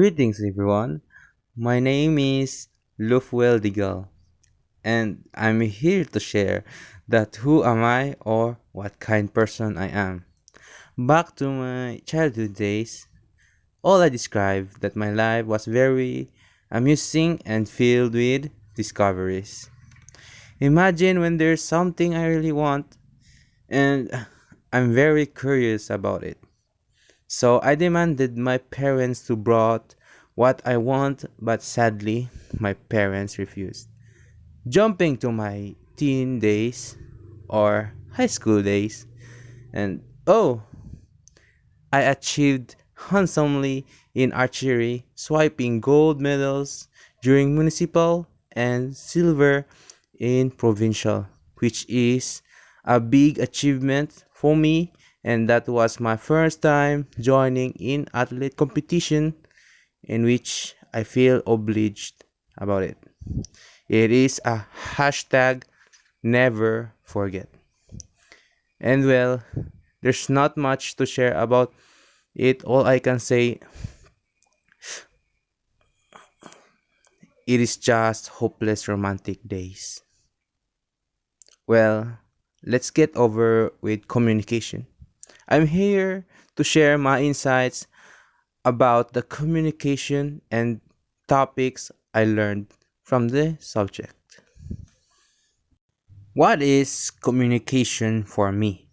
Greetings, everyone. My name is Lufwell Digal, and I'm here to share that who am I or what kind person I am. Back to my childhood days, all I described that my life was very amusing and filled with discoveries. Imagine when there's something I really want and I'm very curious about it. So I demanded my parents to brought what I want, but sadly, my parents refused. Jumping to my teen days or high school days, and oh, I achieved handsomely in archery, swiping gold medals during municipal and silver in provincial, which is a big achievement for me, and that was my first time joining in athlete competition in which I feel obliged about it. It is a hashtag never forget. And well, there's not much to share about it. All I can say, it is just hopeless romantic days. Well, let's get over with communication. I'm here to share my insights about the communication and topics I learned from the subject. What is communication for me?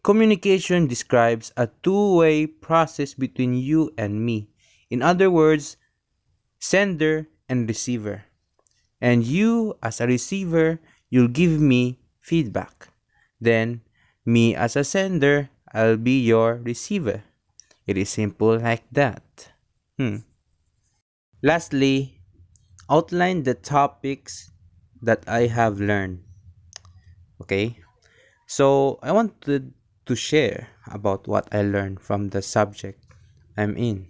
Communication describes a two-way process between you and me. In other words, sender and receiver. And you, as a receiver, you'll give me feedback. Then, me as a sender, I'll be your receiver. It is simple like that. Lastly, outline the topics that I have learned. Okay? So, I wanted to share about what I learned from the subject I'm in.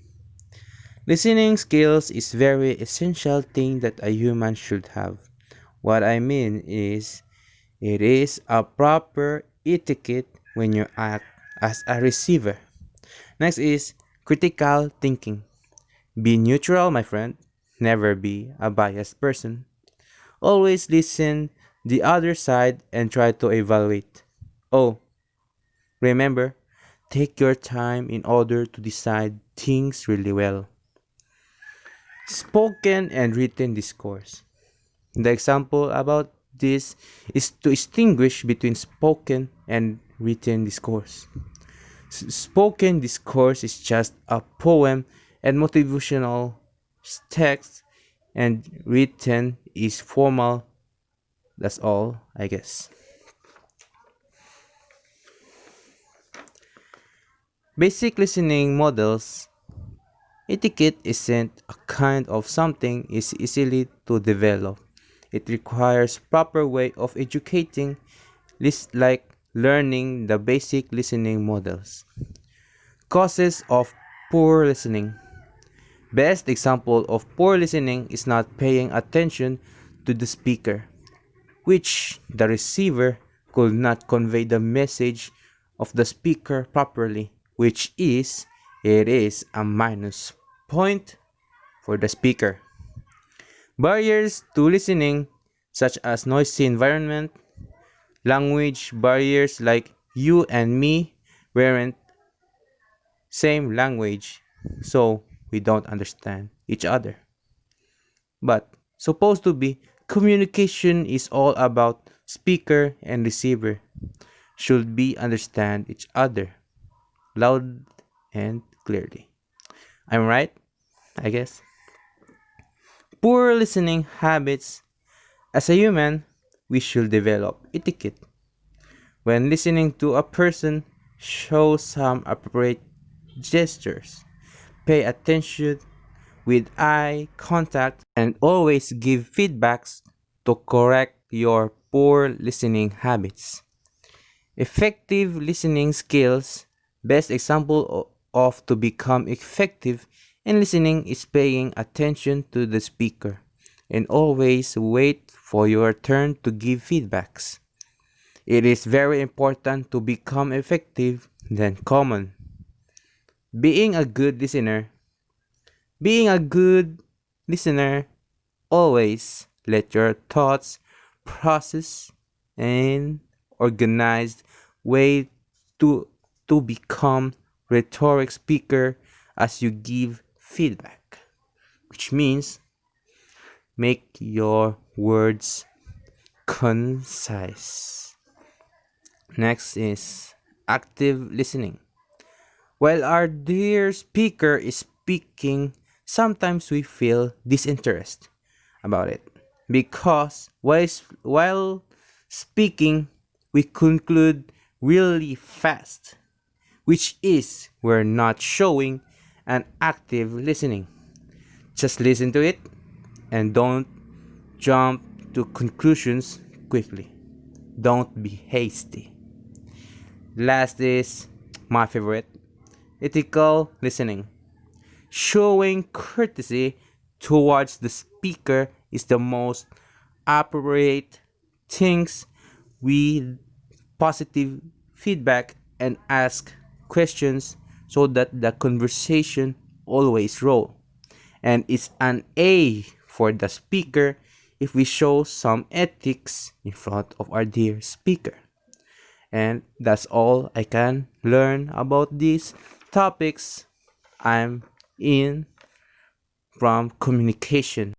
Listening skills is very essential thing that a human should have. What I mean is it is a proper etiquette when you act as a receiver. Next is critical thinking. Be neutral, my friend. Never be a biased person. Always listen the other side and try to evaluate. Oh, remember, take your time in order to decide things really well. Spoken and written discourse. The example about this is to distinguish between spoken and written discourse. Spoken discourse is just a poem and motivational text, and written is formal. That's all, I guess. Basic listening models. Etiquette isn't a kind of something is easily to develop. It requires proper way of educating, like learning the basic listening models. Causes of poor listening. Best example of poor listening is not paying attention to the speaker, which the receiver could not convey the message of the speaker properly, which is it is a minus point for the speaker. Barriers to listening such as noisy environment, language barriers like you and me weren't same language, so we don't understand each other. But supposed to be communication is all about speaker and receiver should be understand each other loud and clearly. I'm right, I guess. Poor listening habits. As a human, we should develop etiquette. When listening to a person, show some appropriate gestures. Pay attention with eye contact and always give feedbacks to correct your poor listening habits. Effective listening skills. Best example of to become effective in listening is paying attention to the speaker and always wait for your turn to give feedbacks. It is very important to become effective than common. Being a good listener. Being a good listener, always let your thoughts process in organized way to become rhetoric speaker as you give feedback, which means make your words concise. Next is active listening. While our dear speaker is speaking, sometimes we feel disinterest about it because while speaking, we conclude really fast, which is we're not showing an active listening. Just listen to it and don't jump to conclusions quickly. Don't be hasty. Last is my favorite, ethical listening. Showing courtesy towards the speaker is the most appropriate things with positive feedback and ask questions so that the conversation always roll. And it's an A for the speaker if we show some ethics in front of our dear speaker. And that's all I can learn about these topics I'm in from communication.